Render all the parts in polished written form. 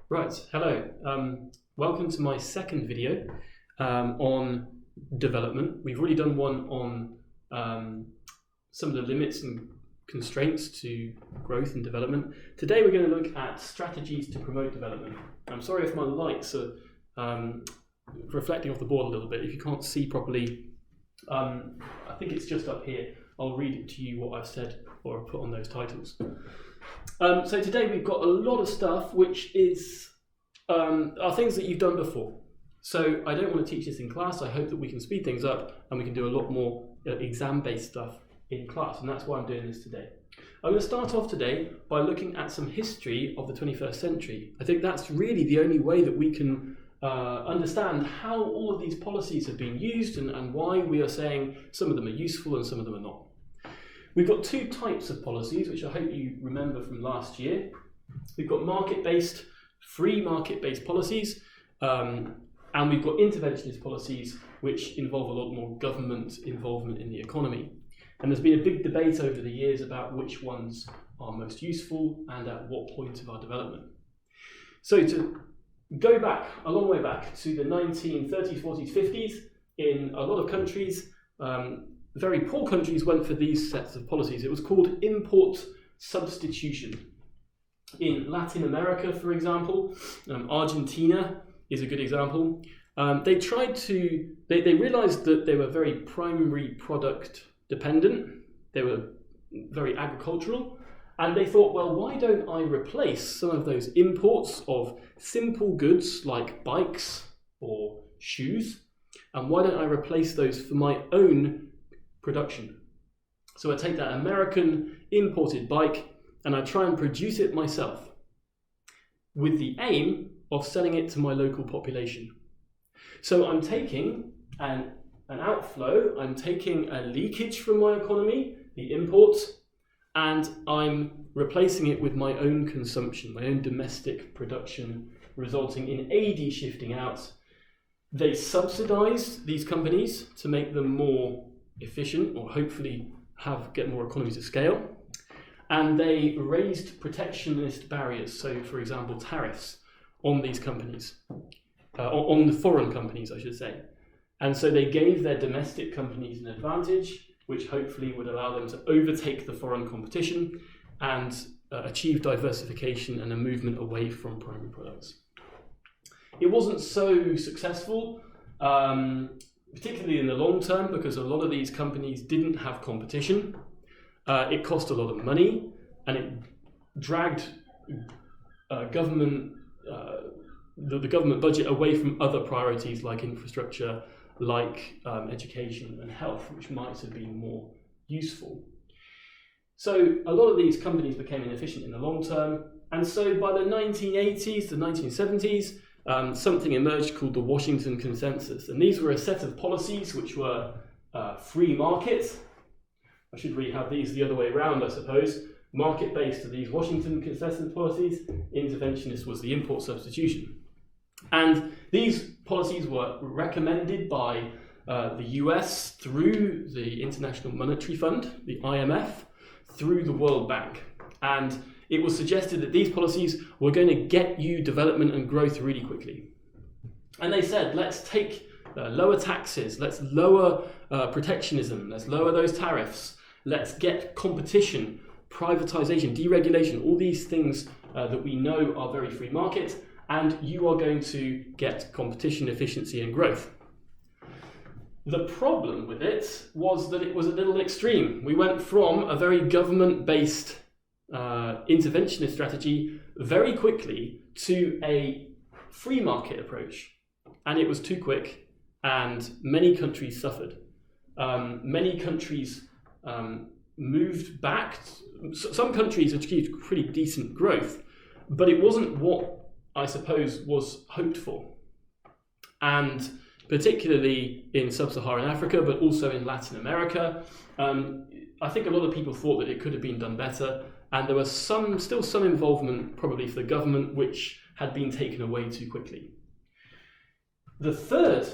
Right, hello. Welcome to my second video on development. We've already done one on some of the limits and constraints to growth and development. Today we're going to look at strategies to promote development. I'm sorry if my lights are reflecting off the board a little bit. If you can't see properly, I think it's just up here. I'll read it to you what I've said or put on those titles. So today we've got a lot of stuff which is are things that you've done before. So I don't want to teach this in class. I hope that we can speed things up and we can do a lot more exam-based stuff in class, and that's why I'm doing this today. I'm going to start off today by looking at some history of the 21st century. I think that's really the only way that we can understand how all of these policies have been used and why we are saying some of them are useful and some of them are not. We've got two types of policies, which I hope you remember from last year. We've got market-based, free market-based policies, and we've got interventionist policies, which involve a lot more government involvement in the economy. And there's been a big debate over the years about which ones are most useful and at what point of our development. So to go back, a long way back, to the 1930s, 40s, 50s, in a lot of countries, very poor countries went for these sets of policies. It was called import substitution. In Latin America, for example, Argentina is a good example. They realized that they were very primary product dependent. They were very agricultural. And they thought, well, why don't I replace some of those imports of simple goods like bikes or shoes? And why don't I replace those for my own production? So I take that American imported bike and I try and produce it myself with the aim of selling it to my local population. So I'm taking an outflow, I'm taking a leakage from my economy, the imports, and I'm replacing it with my own consumption, my own domestic production, resulting in AD shifting out. They subsidized these companies to make them more efficient, or hopefully get more economies of scale. And they raised protectionist barriers, so for example tariffs on these companies, on the foreign companies I should say. And so they gave their domestic companies an advantage, which hopefully would allow them to overtake the foreign competition and achieve diversification and a movement away from primary products. It wasn't so successful, particularly in the long term, because a lot of these companies didn't have competition. It cost a lot of money, and it dragged the government budget away from other priorities like infrastructure, like education and health, which might have been more useful. So a lot of these companies became inefficient in the long term, and so by the 1980s to 1970s, something emerged called the Washington Consensus, and these were a set of policies which were free market. I should really have these the other way around, I suppose. Market-based are these Washington Consensus policies, interventionist was the import substitution. And these policies were recommended by the US through the International Monetary Fund, the IMF, through the World Bank. And it was suggested that these policies were going to get you development and growth really quickly. And they said, let's take lower taxes, let's lower protectionism, let's lower those tariffs, let's get competition, privatization, deregulation, all these things that we know are very free market, and you are going to get competition, efficiency, and growth. The problem with it was that it was a little extreme. We went from a very government-based interventionist strategy very quickly to a free market approach, and it was too quick, and many countries suffered. Many countries moved back. Some countries achieved pretty decent growth, but it wasn't what I suppose was hoped for. And particularly in sub-Saharan Africa, but also in Latin America, I think a lot of people thought that it could have been done better, and there was still some involvement probably for the government which had been taken away too quickly. The third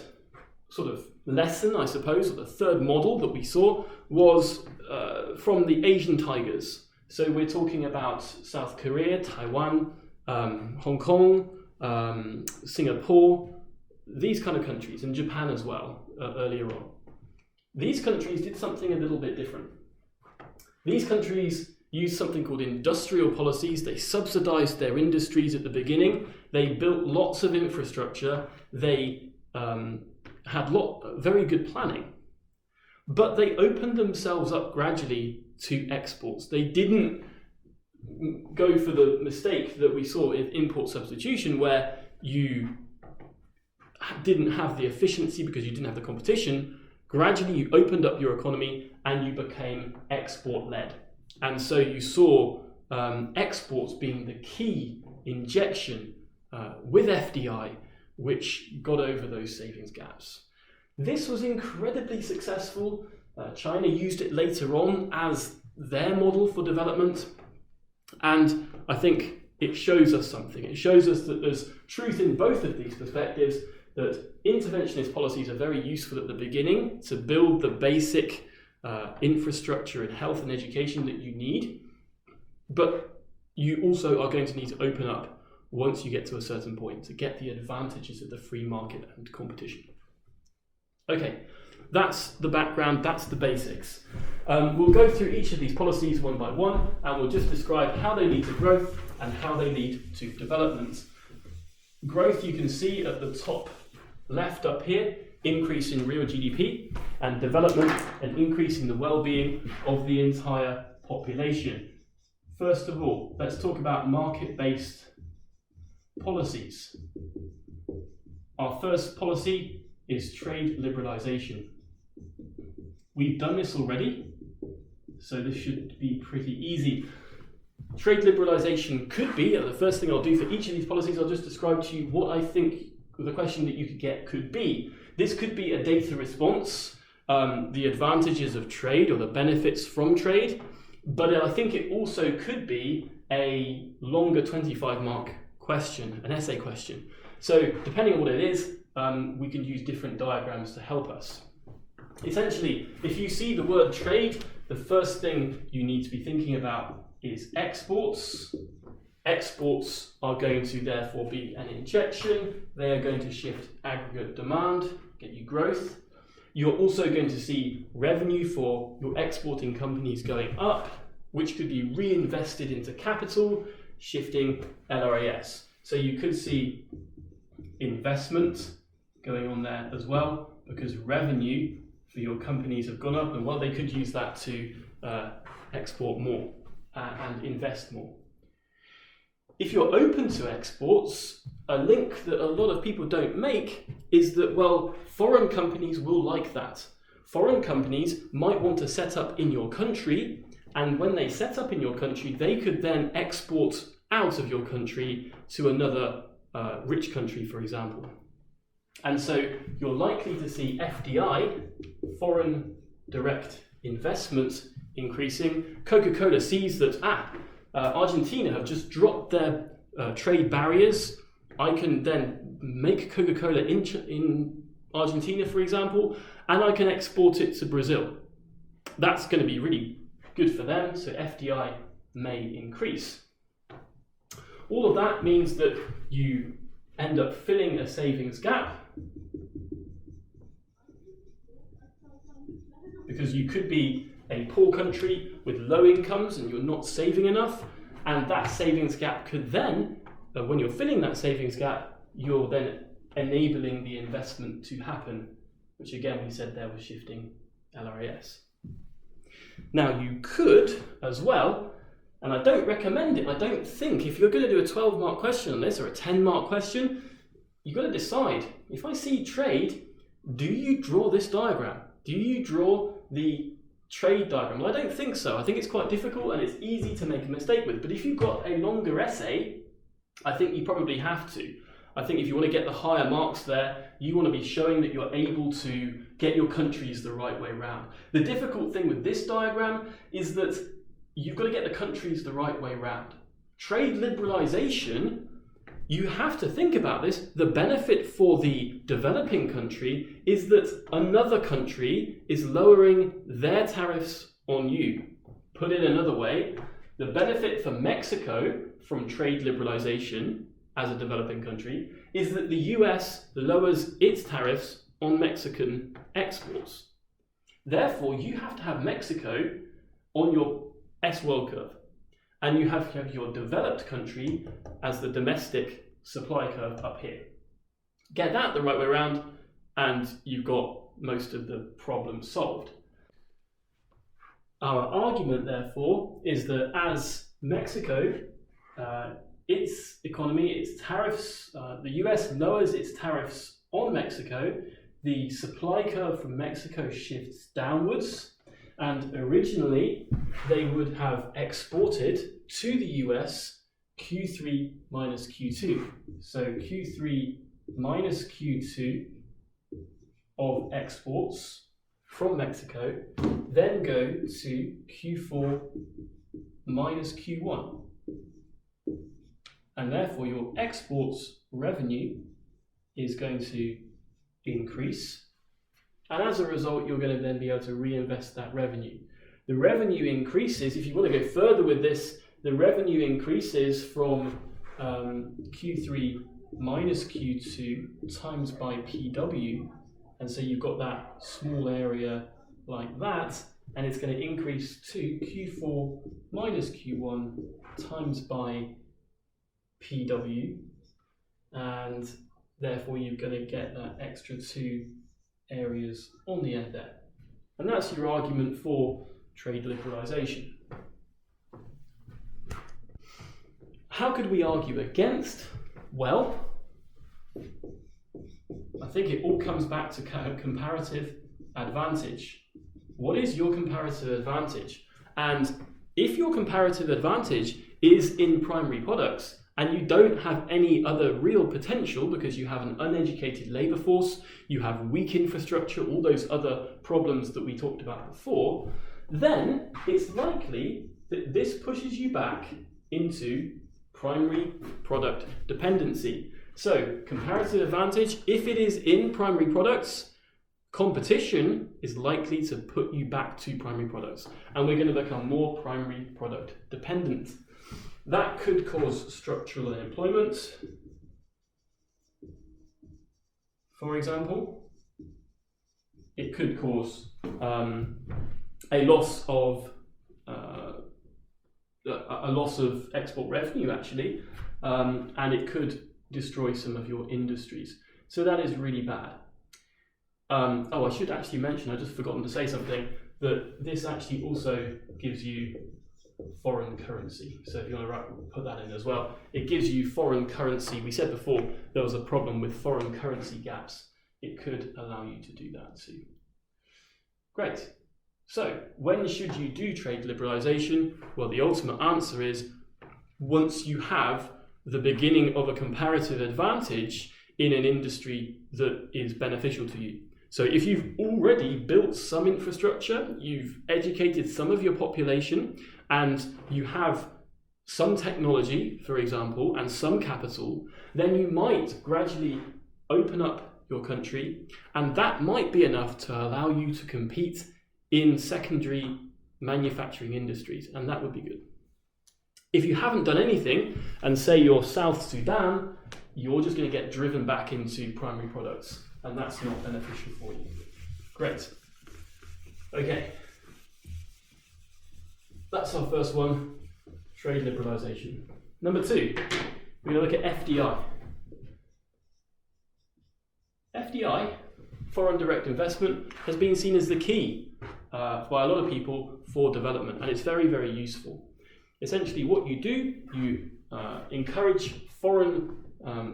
sort of lesson, I suppose, or the third model that we saw was from the Asian tigers. So we're talking about South Korea, Taiwan, Hong Kong, Singapore, these kind of countries, and Japan as well, earlier on. These countries did something a little bit different. These countries used something called industrial policies. They subsidized their industries at the beginning. They built lots of infrastructure. They had very good planning. But they opened themselves up gradually to exports. They didn't go for the mistake that we saw in import substitution, where you didn't have the efficiency because you didn't have the competition. Gradually, you opened up your economy and you became export-led. And so you saw exports being the key injection with FDI, which got over those savings gaps. This was incredibly successful. China used it later on as their model for development. And I think it shows us something. It shows us that there's truth in both of these perspectives, that interventionist policies are very useful at the beginning to build the basic infrastructure in health and education that you need. But you also are going to need to open up once you get to a certain point to get the advantages of the free market and competition. Okay, that's the background, that's the basics. We'll go through each of these policies one by one, and we'll just describe how they lead to growth and how they lead to development. Growth, you can see at the top left up here, increase in real GDP, and development, an increase in the well-being of the entire population. First of all, let's talk about market-based policies. Our first policy is trade liberalization. We've done this already, so this should be pretty easy. Trade liberalization could be, the first thing I'll do for each of these policies, I'll just describe to you what I think the question that you could get could be. This could be a data response, the advantages of trade or the benefits from trade, but I think it also could be a longer 25-mark question, an essay question. So depending on what it is, we can use different diagrams to help us. Essentially, if you see the word trade, the first thing you need to be thinking about is exports. Exports are going to therefore be an injection. They are going to shift aggregate demand, get you growth. You're also going to see revenue for your exporting companies going up, which could be reinvested into capital, shifting LRAS. So you could see investment going on there as well, because revenue for your companies have gone up, and well, they could use that to export more and invest more. If you're open to exports, a link that a lot of people don't make is that, well, foreign companies will like that. Foreign companies might want to set up in your country, and when they set up in your country, they could then export out of your country to another rich country, for example. And so you're likely to see FDI, foreign direct investment, increasing. Coca-Cola sees that, Argentina have just dropped their trade barriers. I can then make Coca-Cola in Argentina, for example, and I can export it to Brazil. That's going to be really good for them, so FDI may increase. All of that means that you end up filling a savings gap, because you could be a poor country with low incomes and you're not saving enough, and that savings gap could then, when you're filling that savings gap, you're then enabling the investment to happen, which again we said there was shifting LRAS. Now you could as well, and I don't recommend it, I don't think, if you're going to do a 12-mark question on this or a 10-mark question, you've got to decide, if I see trade, do you draw this diagram? Do you draw the trade diagram? Well, I don't think so. I think it's quite difficult and it's easy to make a mistake with. But if you've got a longer essay, I think you probably have to. I think if you want to get the higher marks there, you want to be showing that you're able to get your countries the right way round. The difficult thing with this diagram is that you've got to get the countries the right way round. Trade liberalization, you have to think about this. The benefit for the developing country is that another country is lowering their tariffs on you. Put it another way, the benefit for Mexico from trade liberalization as a developing country is that the US lowers its tariffs on Mexican exports. Therefore, you have to have Mexico on your S-world curve, and you have to have your developed country as the domestic supply curve up here. Get that the right way around, and you've got most of the problem solved. Our argument, therefore, is that as Mexico, its economy, its tariffs, the US lowers its tariffs on Mexico, the supply curve from Mexico shifts downwards, and originally they would have exported to the US Q3 minus Q2. So Q3 minus Q2 of exports from Mexico then go to Q4 minus Q1. And therefore your exports revenue is going to increase. And as a result, you're going to then be able to reinvest that revenue. The revenue increases, if you want to go further with this, the revenue increases from Q3 minus Q2 times by PW. And so you've got that small area like that, and it's going to increase to Q4 minus Q1 times by PW, and therefore you're going to get that extra 2 areas on the end there. And that's your argument for trade liberalisation. How could we argue against? Well, I think it all comes back to comparative advantage. What is your comparative advantage? And if your comparative advantage is in primary products and you don't have any other real potential because you have an uneducated labour force, you have weak infrastructure, all those other problems that we talked about before, then it's likely that this pushes you back into primary product dependency. So, comparative advantage, if it is in primary products, competition is likely to put you back to primary products. And we're going to become more primary product dependent. That could cause structural unemployment. For example, it could cause a loss of export revenue, actually, and it could destroy some of your industries. So that is really bad. I should actually mention, I just forgotten to say something, that this actually also gives you foreign currency. So if you want to put that in as well, it gives you foreign currency. We said before there was a problem with foreign currency gaps. It could allow you to do that too. Great. So when should you do trade liberalisation? Well, the ultimate answer is once you have the beginning of a comparative advantage in an industry that is beneficial to you. So if you've already built some infrastructure, you've educated some of your population, and you have some technology, for example, and some capital, then you might gradually open up your country, and that might be enough to allow you to compete in secondary manufacturing industries, and that would be good. If you haven't done anything, and say you're South Sudan, you're just going to get driven back into primary products, and that's not beneficial for you. Great. Okay. That's our first one, trade liberalisation. Number 2, we're going to look at FDI. FDI, foreign direct investment, has been seen as the key by a lot of people for development, and it's very, very useful. Essentially what you do, you encourage foreign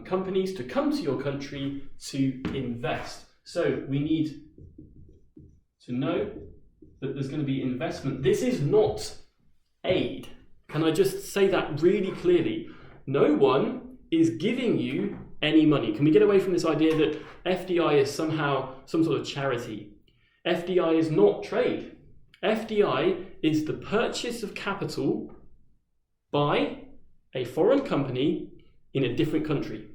companies to come to your country to invest. So we need to know that there's going to be investment. This is not aid. Can I just say that really clearly? No one is giving you any money. Can we get away from this idea that FDI is somehow some sort of charity? FDI is not trade. FDI is the purchase of capital by a foreign company in a different country.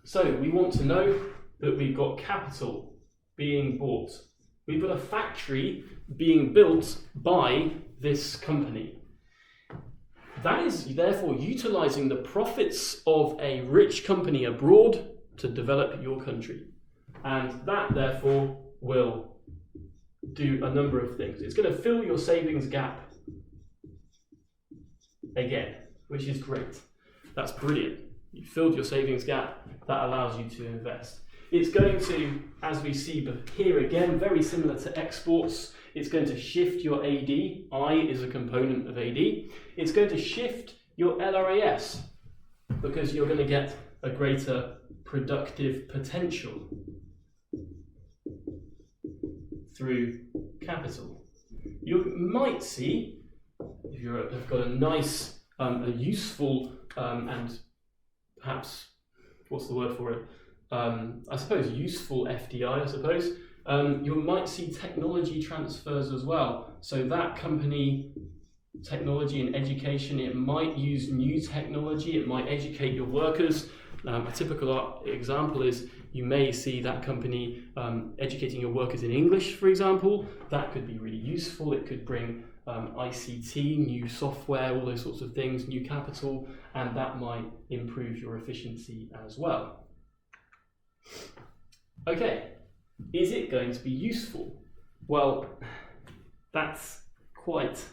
So we want to know that we've got capital being bought. We've got a factory being built by this company. That is therefore utilizing the profits of a rich company abroad to develop your country. And that therefore will do a number of things. It's going to fill your savings gap again, which is great. That's brilliant. You filled your savings gap, that allows you to invest. It's going to, as we see here again, very similar to exports, it's going to shift your AD. I is a component of AD. It's going to shift your LRAS because you're going to get a greater productive potential through capital. You might see, if you've got a nice, a useful, and perhaps, what's the word for it? I suppose useful FDI, I suppose. You might see technology transfers as well. So that company, technology and education, it might use new technology, it might educate your workers. A typical example is you may see that company educating your workers in English, for example. That could be really useful. It could bring ICT, new software, all those sorts of things, new capital, and that might improve your efficiency as well. Okay, is it going to be useful? Well, that's quite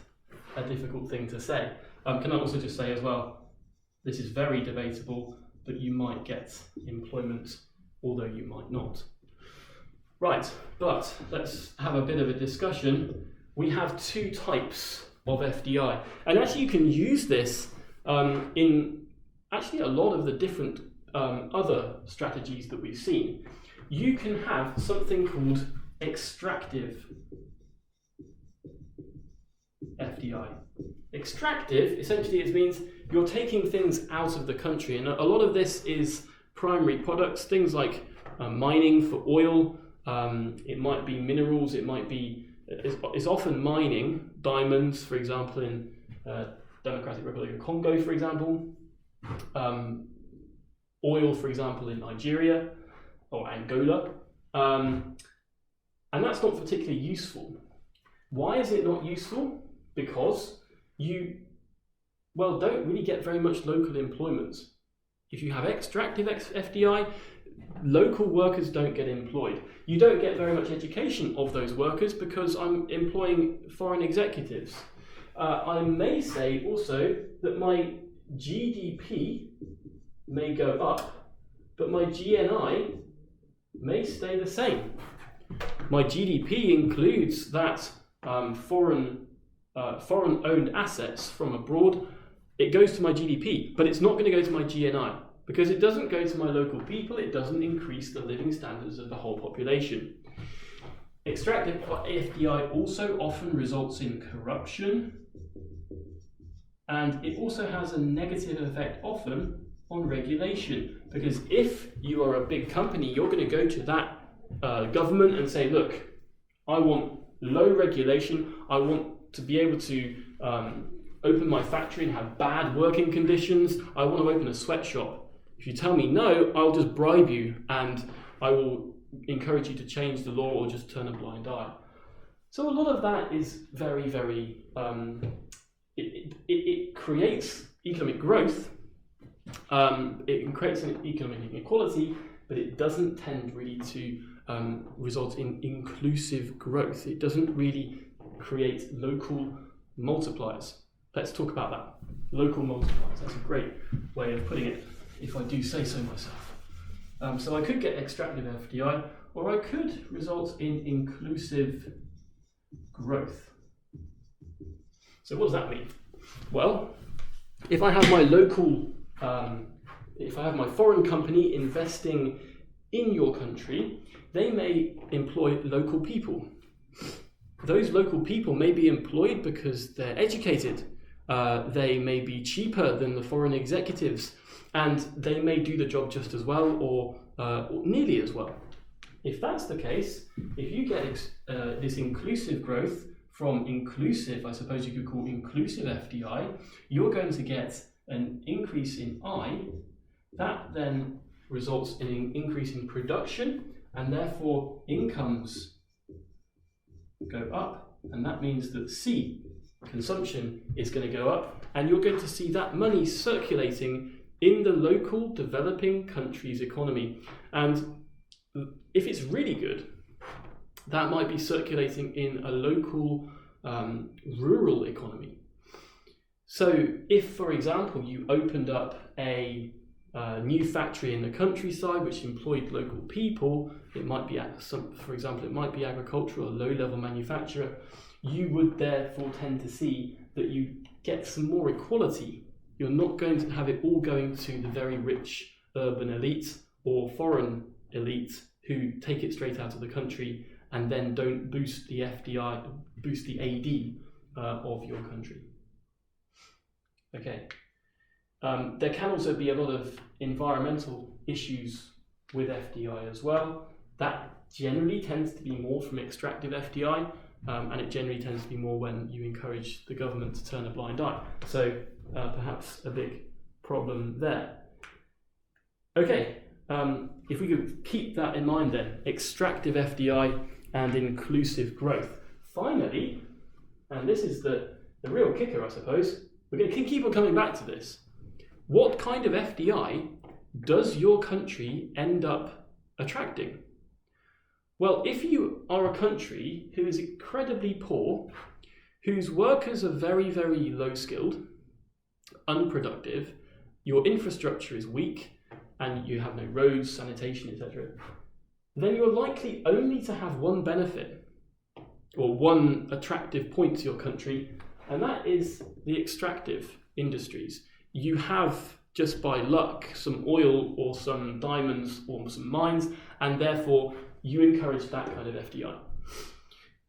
a difficult thing to say. Can I also just say as well, this is very debatable, but you might get employment, although you might not. Right, but let's have a bit of a discussion. We have two types of FDI, and actually you can use this in actually a lot of the different other strategies that we've seen. You can have something called extractive FDI. Extractive, essentially, it means you're taking things out of the country, and a lot of this is primary products, things like mining for oil, it might be minerals, it might be, it's often mining, diamonds, for example, in Democratic Republic of Congo, for example, oil, for example, in Nigeria or Angola, and that's not particularly useful. Why is it not useful? Because you, well, don't really get very much local employment. If you have extractive FDI, local workers don't get employed. You don't get very much education of those workers because I'm employing foreign executives. I may say also that my GDP may go up, but my GNI may stay the same. My GDP includes that foreign-owned assets from abroad. It goes to my GDP, but it's not going to go to my GNI because it doesn't go to my local people. It doesn't increase the living standards of the whole population. Extractive FDI also often results in corruption, and it also has a negative effect often on regulation, because if you are a big company, you're going to go to that government and say, look, I want low regulation, I want to be able to open my factory and have bad working conditions, I want to open a sweatshop. If you tell me no, I'll just bribe you and I will encourage you to change the law or just turn a blind eye. So a lot of that is very, very, it creates economic growth, it creates an economic inequality, but it doesn't tend really to result in inclusive growth. It doesn't really create local multipliers. Let's talk about that. Local multipliers, that's a great way of putting it, if I do say so myself. So I could get extractive FDI, or I could result in inclusive growth. So what does that mean? Well, if I have my local, if I have my foreign company investing in your country, they may employ local people. Those local people may be employed because they're educated. They may be cheaper than the foreign executives, and they may do the job just as well or nearly as well. If that's the case, if you get this inclusive growth from inclusive, I suppose you could call inclusive FDI, you're going to get an increase in I. That then results in an increase in production, and therefore incomes go up, and that means that C consumption is going to go up, and you're going to see that money circulating in the local developing country's economy. And if it's really good, that might be circulating in a local rural economy. So if, for example, you opened up a new factory in the countryside which employed local people, it might be, for example, it might be agricultural, a low-level manufacturer, you would therefore tend to see that you get some more equality. You're not going to have it all going to the very rich urban elite or foreign elite who take it straight out of the country and then don't boost the FDI, boost the AD of your country. Okay. There can also be a lot of environmental issues with FDI as well. That generally tends to be more from extractive FDI, and it generally tends to be more when you encourage the government to turn a blind eye. So perhaps a big problem there. Okay, if we could keep that in mind then, extractive FDI and inclusive growth. Finally, and this is the real kicker, I suppose, we're going to keep on coming back to this. What kind of FDI does your country end up attracting? Well, if you are a country who is incredibly poor, whose workers are very, very low skilled, unproductive, your infrastructure is weak, and you have no roads, sanitation, etc., then you're likely only to have one benefit or one attractive point to your country, and that is the extractive industries. You have, just by luck, some oil or some diamonds or some mines, and therefore you encourage that kind of FDI.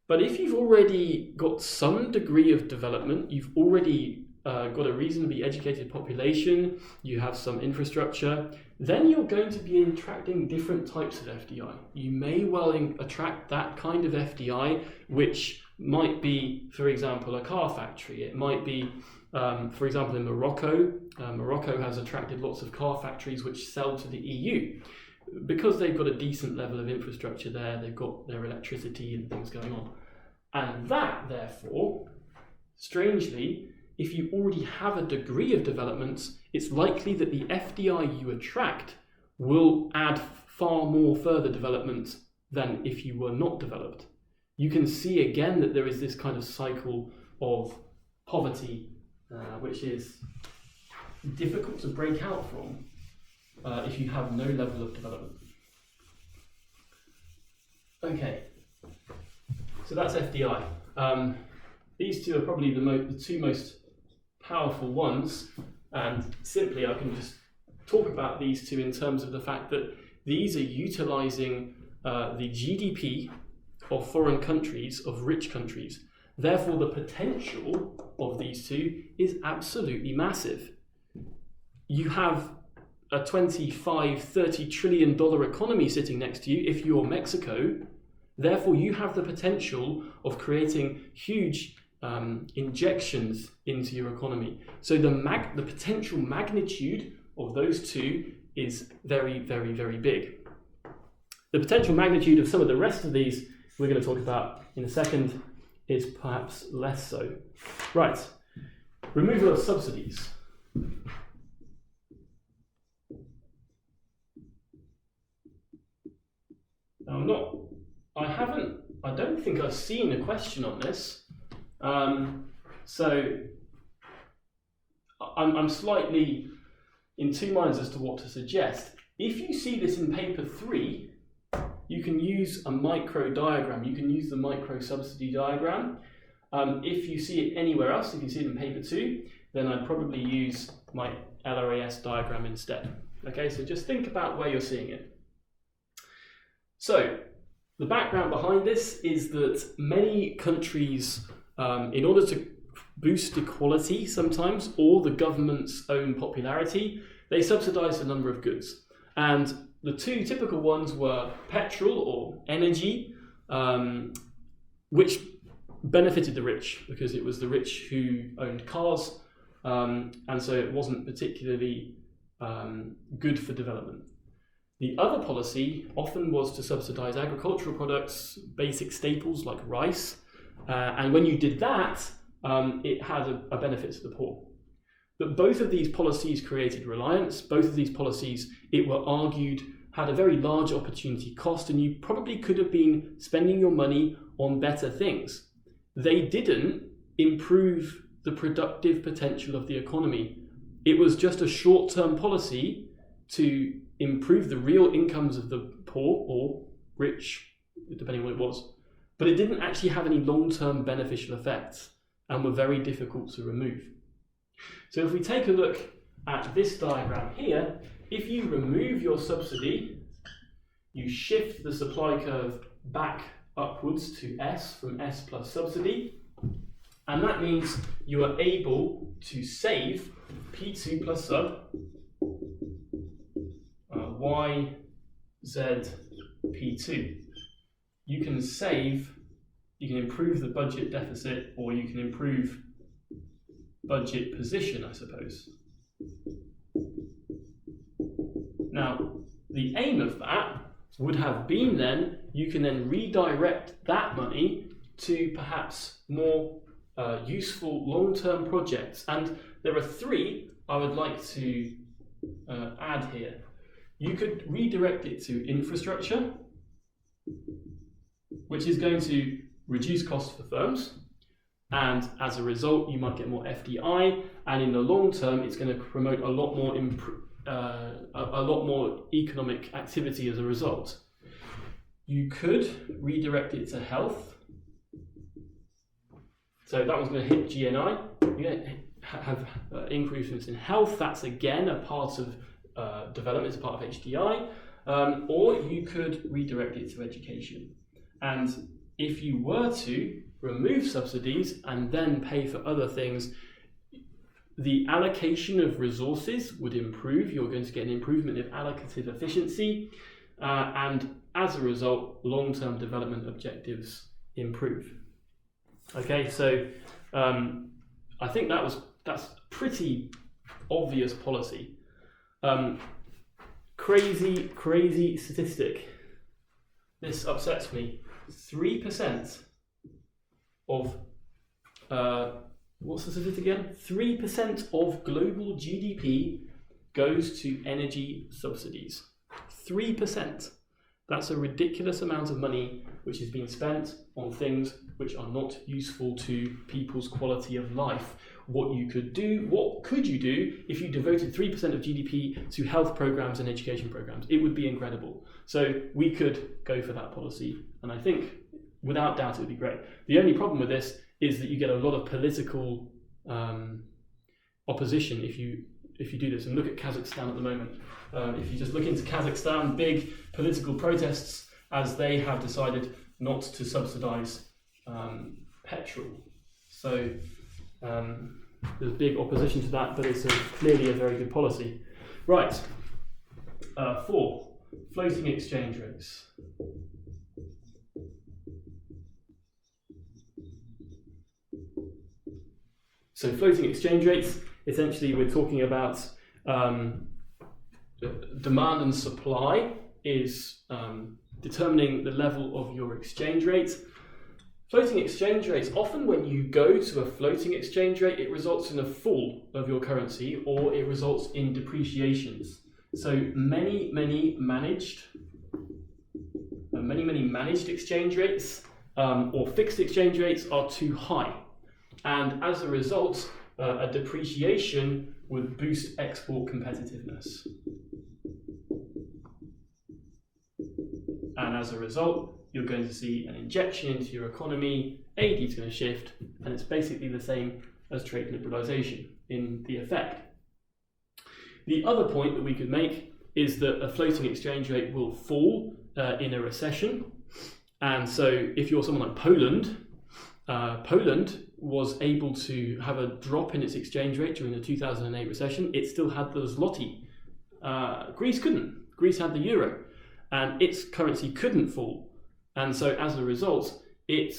But if you've already got some degree of development, you've already got a reasonably educated population, you have some infrastructure, then you're going to be attracting different types of FDI. You may well attract that kind of FDI, which might be, for example, a car factory. It might be, for example, in Morocco. Morocco has attracted lots of car factories which sell to the EU. Because they've got a decent level of infrastructure there, they've got their electricity and things going on. And that, therefore, strangely, if you already have a degree of development, it's likely that the FDI you attract will add far more further development than if you were not developed. You can see again that there is this kind of cycle of poverty, which is difficult to break out from if you have no level of development. Okay, so that's FDI. These two are probably the two most powerful ones, and simply I can just talk about these two in terms of the fact that these are utilizing the GDP of foreign countries, of rich countries. Therefore, the potential of these two is absolutely massive. You have a $25-30 trillion economy sitting next to you if you're Mexico. Therefore, you have the potential of creating huge injections into your economy. So the potential magnitude of those two is very, very, very big. The potential magnitude of some of the rest of these we're going to talk about in a second is perhaps less so. Right, removal of subsidies. I don't think I've seen a question on this. So I'm slightly in two minds as to what to suggest. If you see this in paper 3, you can use a micro diagram. You can use the micro subsidy diagram. If you see it anywhere else, if you see it in paper 2, then I'd probably use my LRAS diagram instead. Okay, so just think about where you're seeing it. So the background behind this is that many countries, in order to boost equality sometimes, or the government's own popularity, they subsidize a number of goods. And the two typical ones were petrol or energy, which benefited the rich because it was the rich who owned cars, and so it wasn't particularly good for development. The other policy often was to subsidize agricultural products, basic staples like rice, and when you did that, it had a benefit to the poor. But both of these policies created reliance. Both of these policies, it were argued, had a very large opportunity cost, and you probably could have been spending your money on better things. They didn't improve the productive potential of the economy. It was just a short-term policy to improve the real incomes of the poor or rich, depending on what it was. But it didn't actually have any long-term beneficial effects and were very difficult to remove. So if we take a look at this diagram here, if you remove your subsidy, you shift the supply curve back upwards to S from S plus subsidy, and that means you are able to save P2 plus sub Y, Z, P2. You can save, you can improve the budget deficit, or you can improve budget position, I suppose. Now, the aim of that would have been then, you can then redirect that money to perhaps more useful long-term projects. And there are three I would like to add here. You could redirect it to infrastructure, which is going to reduce costs for firms. And as a result, you might get more FDI, and in the long term, it's going to promote a lot more economic activity as a result. You could redirect it to health. So that one's going to hit GNI. You're going to have increases in health. That's again a part of development, it's a part of HDI. Or you could redirect it to education. And if you were to remove subsidies and then pay for other things, the allocation of resources would improve. You're going to get an improvement in allocative efficiency, and as a result, long-term development objectives improve. Okay, so I think that's pretty obvious policy. Crazy statistic. This upsets me. 3% of what's the statistic again? 3% of global GDP goes to energy subsidies. 3%. That's a ridiculous amount of money which is being spent on things which are not useful to people's quality of life. What could you do if you devoted 3% of GDP to health programs and education programs? It would be incredible. So we could go for that policy, and I think without doubt it would be great. The only problem with this is that you get a lot of political opposition if you do this. And look at Kazakhstan at the moment. If you just look into Kazakhstan, big political protests as they have decided not to subsidize petrol. So there's big opposition to that, but it's clearly a very good policy. Right, 4, floating exchange rates. So floating exchange rates, essentially we're talking about demand and supply is determining the level of your exchange rate. Floating exchange rates, often when you go to a floating exchange rate, it results in a fall of your currency or it results in depreciations. So many managed exchange rates or fixed exchange rates are too high. And as a result, a depreciation would boost export competitiveness. And as a result, you're going to see an injection into your economy, AD is going to shift, and it's basically the same as trade liberalisation in the effect. The other point that we could make is that a floating exchange rate will fall in a recession. And so if you're someone like Poland, Poland was able to have a drop in its exchange rate during the 2008 recession. It still had the zloty. Greece couldn't. Greece had the euro, and its currency couldn't fall. And so as a result, it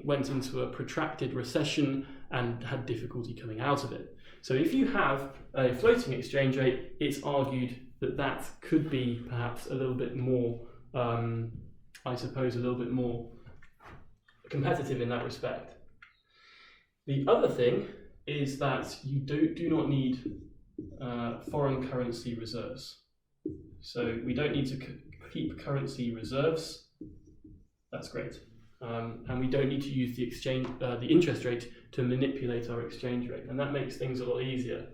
went into a protracted recession and had difficulty coming out of it. So if you have a floating exchange rate, it's argued that that could be perhaps a little bit more, I suppose, a little bit more competitive in that respect. The other thing is that you do not need foreign currency reserves. So we don't need to keep currency reserves. That's great. And we don't need to use the interest rate to manipulate our exchange rate. And that makes things a lot easier.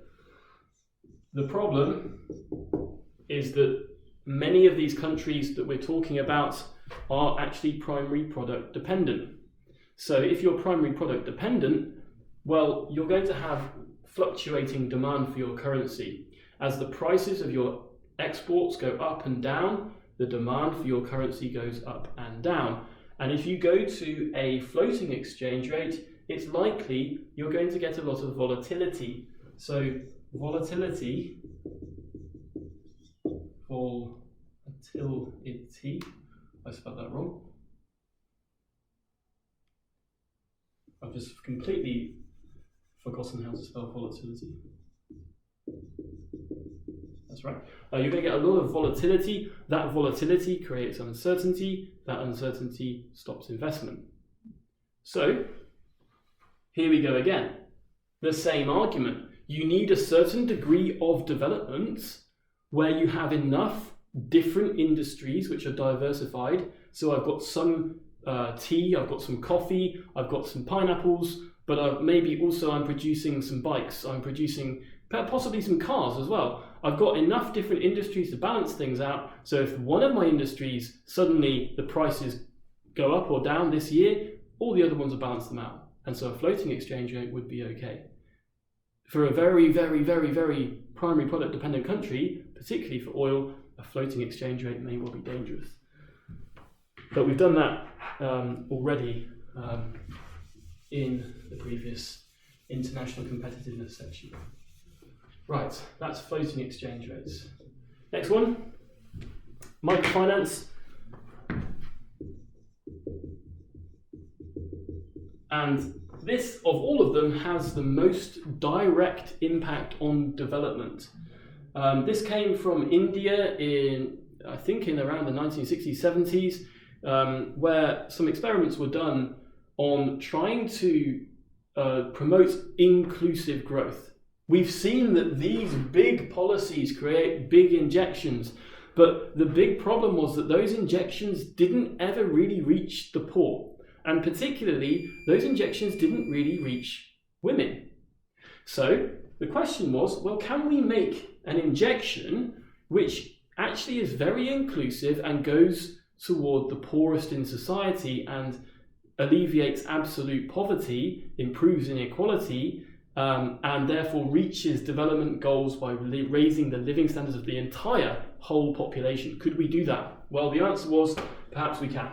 The problem is that many of these countries that we're talking about are actually primary product dependent. So if you're primary product dependent, well, you're going to have fluctuating demand for your currency. As the prices of your exports go up and down, the demand for your currency goes up and down. And if you go to a floating exchange rate, it's likely you're going to get a lot of volatility. So volatility, I spelled that wrong. I've just completely forgotten how to spell volatility. That's right. You're going to get a lot of volatility. That volatility creates uncertainty. That uncertainty stops investment. So here we go again. The same argument. You need a certain degree of development where you have enough different industries which are diversified. So I've got some tea, I've got some coffee, I've got some pineapples, but maybe also I'm producing some bikes, I'm producing possibly some cars as well. I've got enough different industries to balance things out. So if one of my industries, suddenly the prices go up or down this year, all the other ones will balance them out. And so a floating exchange rate would be okay. For a very, very, very, very primary product dependent country, particularly for oil, a floating exchange rate may well be dangerous. But we've done that already in the previous international competitiveness section. Right, that's floating exchange rates. Next one, microfinance. And this, of all of them, has the most direct impact on development. This came from India I think in around the 1960s, 70s, where some experiments were done on trying to promote inclusive growth. We've seen that these big policies create big injections, but the big problem was that those injections didn't ever really reach the poor. And particularly, those injections didn't really reach women. So the question was, well, can we make an injection which actually is very inclusive and goes toward the poorest in society and alleviates absolute poverty, improves inequality, and therefore reaches development goals by raising the living standards of the entire whole population? Could we do that? Well, the answer was, perhaps we can.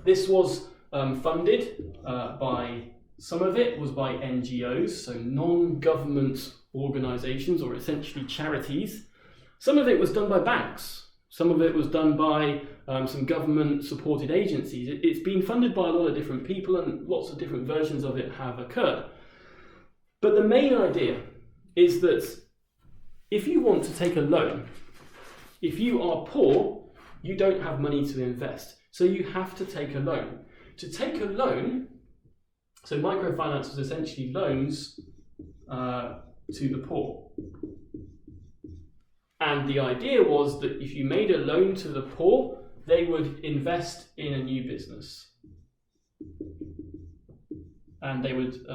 This was funded by, some of it was by NGOs, so non-government organizations, or essentially charities. Some of it was done by banks. Some of it was done by some government-supported agencies. It's been funded by a lot of different people, and lots of different versions of it have occurred. But the main idea is that if you want to take a loan, if you are poor, you don't have money to invest, so you have to take a loan. To take a loan, so microfinance was essentially loans to the poor. And the idea was that if you made a loan to the poor, they would invest in a new business. And they would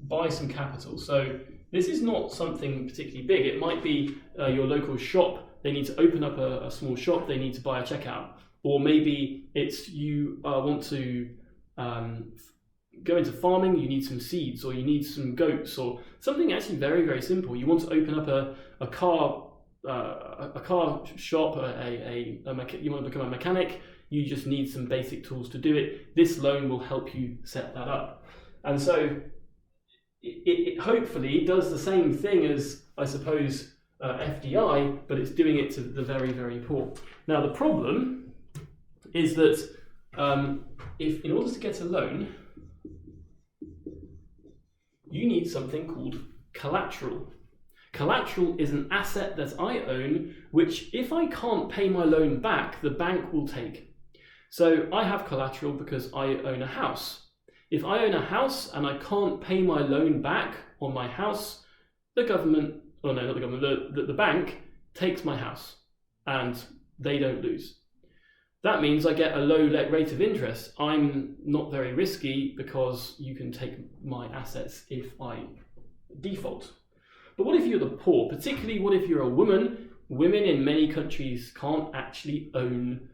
buy some capital. So this is not something particularly big. It might be your local shop. They need to open up a small shop. They need to buy a checkout. Or maybe it's you want to go into farming. You need some seeds, or you need some goats, or something actually very, very simple. You want to open up a car shop. You want to become a mechanic. You just need some basic tools to do it. This loan will help you set that up. And so it hopefully does the same thing as, I suppose, FDI, but it's doing it to the very, very poor. Now, the problem is that if in order to get a loan, you need something called collateral. Collateral is an asset that I own, which if I can't pay my loan back, the bank will take. So I have collateral because I own a house. If I own a house and I can't pay my loan back on my house, the government, oh no, not the government, the bank takes my house and they don't lose. That means I get a low rate of interest. I'm not very risky because you can take my assets if I default. But what if you're the poor? Particularly what if you're a woman? Women in many countries can't actually own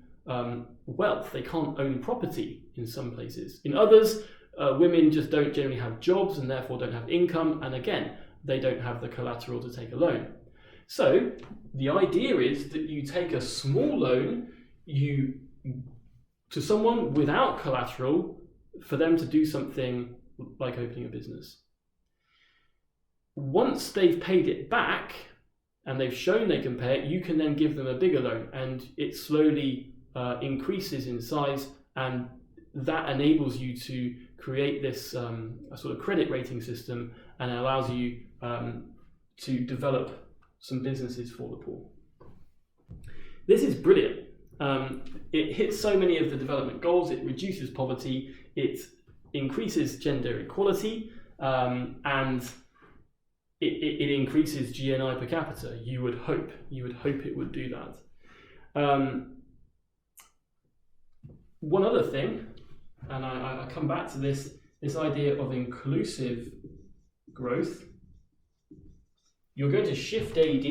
wealth. They can't own property in some places. In others, women just don't generally have jobs and therefore don't have income. And again, they don't have the collateral to take a loan. So the idea is that you take a small loan to someone without collateral for them to do something like opening a business. Once they've paid it back and they've shown they can pay it, you can then give them a bigger loan, and it slowly increases in size, and that enables you to create this a sort of credit rating system, and it allows you to develop some businesses for the poor. This is brilliant. It hits so many of the development goals. It reduces poverty, it increases gender equality, and it increases GNI per capita. You would hope it would do that. One other thing, and I come back to this idea of inclusive growth. You're going to shift AD,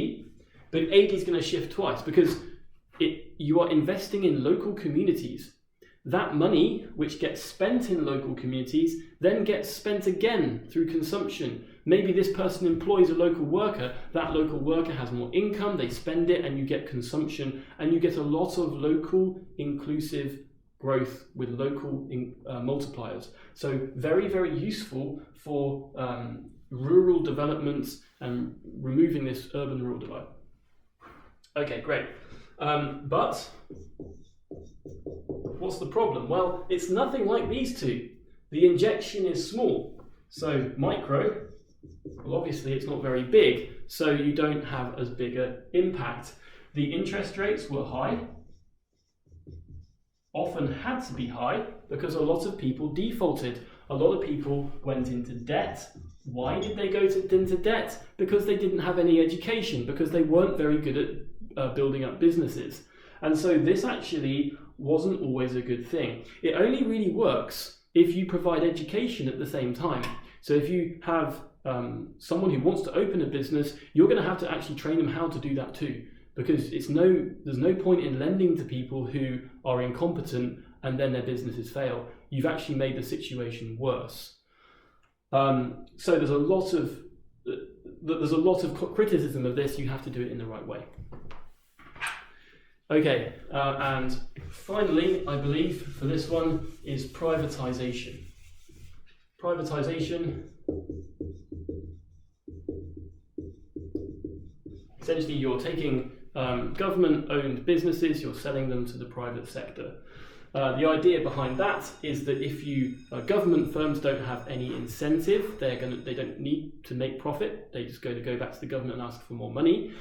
but AD is going to shift twice because you are investing in local communities. That money, which gets spent in local communities, then gets spent again through consumption. Maybe this person employs a local worker. That local worker has more income, they spend it, and you get consumption, and you get a lot of local inclusive growth with local multipliers. So very, very useful for rural developments and removing this urban-rural divide. Okay, great. But what's the problem? Well, it's nothing like these two. The injection is small. So micro, well, obviously it's not very big, so you don't have as big an impact. The interest rates were high, often had to be high because a lot of people defaulted. A lot of people went into debt. Why did they go into debt? Because they didn't have any education, because they weren't very good at building up businesses. And so this actually wasn't always a good thing. It only really works if you provide education at the same time. So if you have someone who wants to open a business, you're going to have to actually train them how to do that too, because there's no point in lending to people who are incompetent and then their businesses fail. You've actually made the situation worse. So there's a lot of criticism of this. You have to do it in the right way. Okay, and finally, I believe for this one is privatization. Privatization, essentially you're taking government-owned businesses, you're selling them to the private sector. The idea behind that is that if government firms don't have any incentive, they don't need to make profit. They just go back to the government and ask for more money.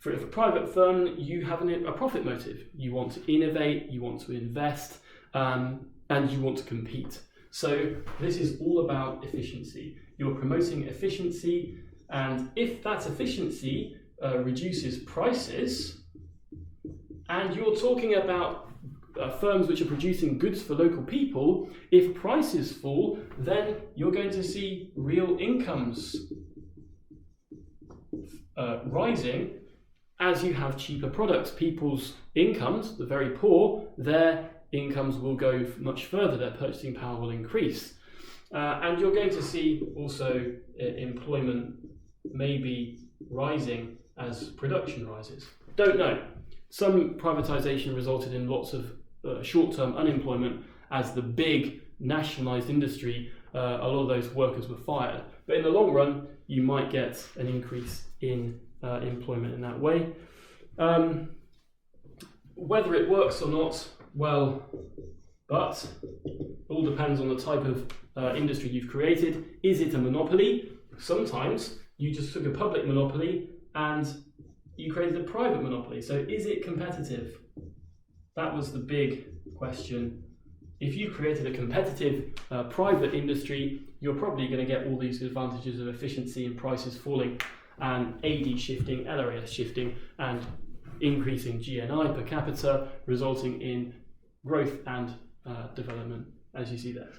For a private firm, you have a profit motive. You want to innovate, you want to invest, and you want to compete. So this is all about efficiency. You're promoting efficiency, and if that efficiency reduces prices, and you're talking about firms which are producing goods for local people, if prices fall, then you're going to see real incomes rising as you have cheaper products. People's incomes, the very poor, their incomes will go much further, their purchasing power will increase. And you're going to see also employment maybe rising as production rises. Don't know. Some privatization resulted in lots of short-term unemployment as the big nationalized industry, a lot of those workers were fired. But in the long run, you might get an increase in employment in that way. Whether it works or not, well, but it all depends on the type of industry you've created. Is it a monopoly? Sometimes you just took a public monopoly and you created a private monopoly. So is it competitive? That was the big question if you created a competitive private industry, you're probably going to get all these advantages of efficiency and prices falling, and AD shifting, LRAS shifting, and increasing GNI per capita, resulting in growth and development, as you see there.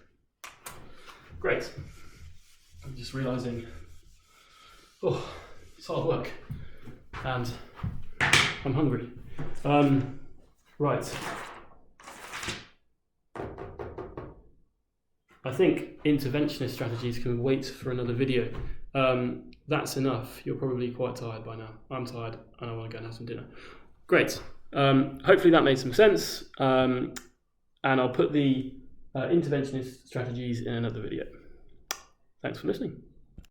Great. I'm just realizing, it's hard work, and I'm hungry. Right. I think interventionist strategies can wait for another video. That's enough. You're probably quite tired by now. I'm tired and I want to go and have some dinner. Great. Hopefully that made some sense. And I'll put the interventionist strategies in another video. Thanks for listening.